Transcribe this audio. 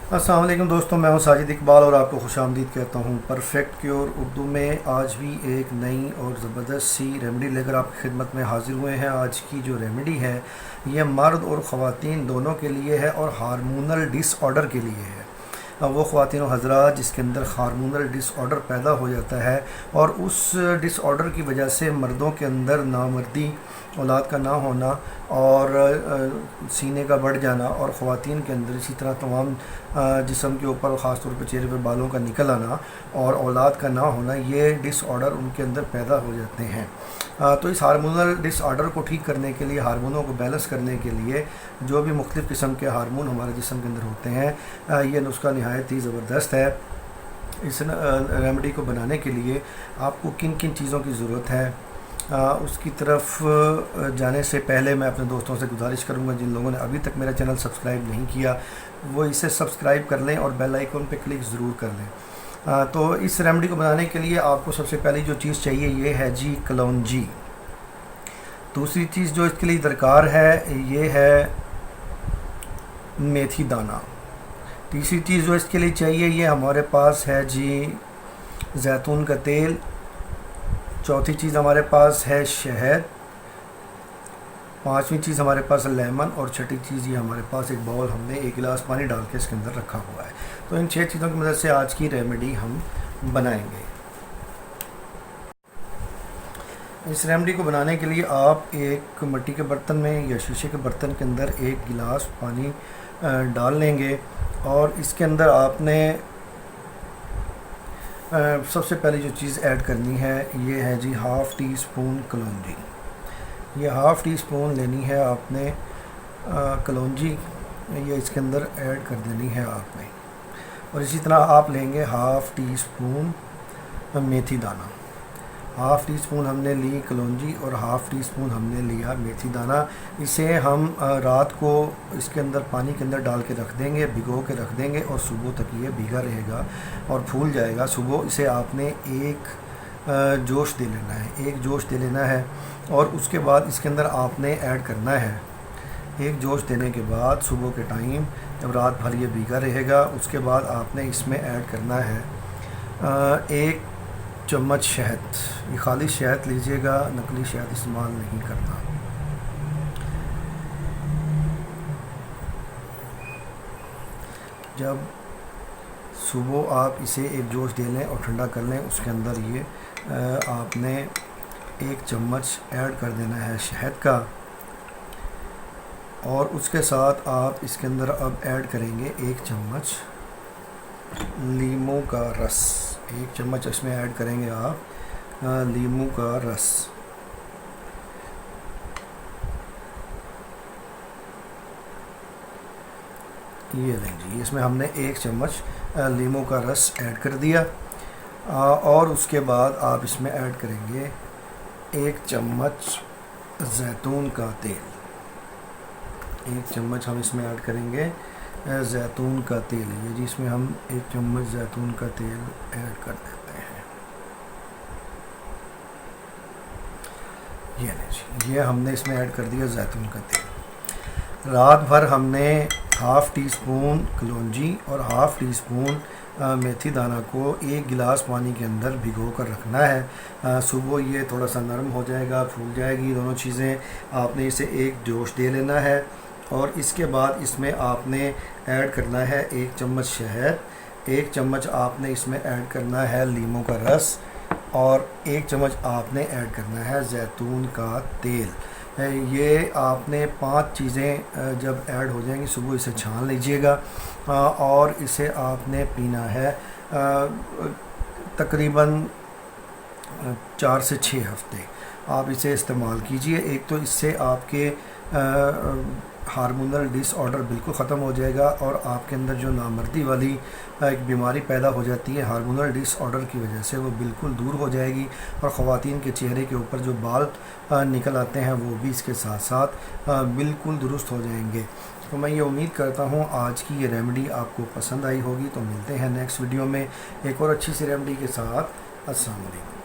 अस्सलाम वालेकुम दोस्तों, मैं हूं साजिद इकबाल और आपको खुशामदीद कहता हूं। परफेक्ट क्योर उर्दू में आज भी एक नई और ज़बरदस्त सी रेमेडी लेकर आपकी खिदमत में हाजिर हुए हैं। आज की जो रेमेडी है ये मर्द और ख़वातीन दोनों के लिए है और हार्मोनल डिसऑर्डर के लिए है। अब वो ख़वातीन और हज़रात जिसके अंदर हार्मोनल डिसऑर्डर पैदा हो जाता है और उस डिसऑर्डर की वजह से मर्दों के अंदर नामर्दी, औलाद का ना होना और सीने का बढ़ जाना, और ख़वातीन के अंदर इसी तरह तमाम जिस्म के ऊपर ख़ास तौर पर चेहरे पे बालों का निकल आना और औलाद का ना होना, ये डिसऑर्डर उनके अंदर पैदा हो जाते हैं। तो इस हार्मोनल डिसऑर्डर को ठीक करने के लिए, हार्मोनों को बैलेंस करने के लिए जो भी मुख्तलिफ़ किस्म के हार्मोन हमारे जिस्म के अंदर होते हैं, ये नुस्खा नहायत ही ज़बरदस्त है। इस रेमेडी को बनाने के लिए आपको किन किन चीज़ों की ज़रूरत है उसकी तरफ जाने से पहले मैं अपने दोस्तों से गुजारिश करूंगा, जिन लोगों ने अभी तक मेरा चैनल सब्सक्राइब नहीं किया वो इसे सब्सक्राइब कर लें और बेल आइकन पे क्लिक ज़रूर कर लें। तो इस रेमेडी को बनाने के लिए आपको सबसे पहली जो चीज़ चाहिए ये है जी कलौंजी। दूसरी चीज़ जो इसके लिए दरकार है ये है मेथी दाना। तीसरी चीज़ जो इसके लिए चाहिए ये हमारे पास है जी जैतून का तेल। चौथी चीज़ हमारे पास है शहद। पांचवी चीज़ हमारे पास लेमन, और छठी चीज़ ये हमारे पास एक बाउल हमने 1 गिलास पानी डाल के इसके अंदर रखा हुआ है। तो इन 6 चीज़ों की मदद से आज की रेमेडी हम बनाएंगे। इस रेमेडी को बनाने के लिए आप एक मिट्टी के बर्तन में या शीशे के बर्तन के अंदर 1 गिलास पानी डाल लेंगे और इसके अंदर आपने सबसे पहले जो चीज़ ऐड करनी है ये है जी हाफ़ टी स्पून कलौंजी। ये हाफ़ टी स्पून लेनी है आपने कलौंजी, ये इसके अंदर ऐड कर देनी है आपने। और इसी तरह आप लेंगे हाफ़ टी स्पून मेथी दाना। हाफ़ टी स्पून हमने ली कलौंजी और हाफ़ टी स्पून हमने लिया मेथी दाना। इसे हम रात को इसके अंदर पानी के अंदर डाल के रख देंगे, भिगो के रख देंगे और सुबह तक ये भीगा रहेगा और फूल जाएगा। सुबह इसे आपने एक जोश दे लेना है, एक जोश दे लेना है और उसके बाद इसके अंदर आपने ऐड करना है। एक जोश देने के बाद सुबह के टाइम जब रात भर ये भीगा रहेगा उसके बाद आपने इसमें ऐड करना है 1 चम्मच शहद। ये खाली शहद लीजिएगा, नकली शहद इस्तेमाल नहीं करना। जब सुबह आप इसे एक जोश दे लें और ठंडा कर लें उसके अंदर ये आपने 1 चम्मच ऐड कर देना है शहद का, और उसके साथ आप इसके अंदर अब ऐड करेंगे 1 चम्मच लीमू का रस। 1 चम्मच इसमें ऐड करेंगे आप लीमू का रस। ये लें जी, इसमें हमने 1 चम्मच लीमू का रस ऐड कर दिया। और उसके बाद आप इसमें ऐड करेंगे 1 चम्मच जैतून का तेल। 1 चम्मच हम इसमें ऐड करेंगे जैतून का तेल। ये जी इसमें हम 1 चम्मच जैतून का तेल ऐड कर देते हैं। ये नहीं जी, ये हमने इसमें ऐड कर दिया जैतून का तेल। रात भर हमने हाफ़ टी स्पून कलौंजी और हाफ़ टी स्पून मेथी दाना को 1 गिलास पानी के अंदर भिगो कर रखना है। सुबह ये थोड़ा सा नरम हो जाएगा, फूल जाएगी दोनों चीज़ें। आपने इसे एक जोश दे लेना है और इसके बाद इसमें आपने ऐड करना है 1 चम्मच शहद, 1 चम्मच आपने इसमें ऐड करना है लीमू का रस और 1 चम्मच आपने ऐड करना है जैतून का तेल। ये आपने 5 चीज़ें जब ऐड हो जाएंगी सुबह इसे छान लीजिएगा और इसे आपने पीना है तकरीबन 4 से 6 हफ्ते आप इसे इस्तेमाल कीजिए। एक तो इससे आपके हार्मोनल डिसऑर्डर बिल्कुल ख़त्म हो जाएगा और आपके अंदर जो नामर्दी वाली एक बीमारी पैदा हो जाती है हार्मोनल डिसऑर्डर की वजह से, वो बिल्कुल दूर हो जाएगी और ख़वातीन के चेहरे के ऊपर जो बाल निकल आते हैं वो भी इसके साथ साथ बिल्कुल दुरुस्त हो जाएंगे। तो मैं ये उम्मीद करता हूँ आज की ये रेमेडी आपको पसंद आई होगी। तो मिलते हैं नेक्स्ट वीडियो में एक और अच्छी सी रेमेडी के साथ। अस्सलाम वालेकुम।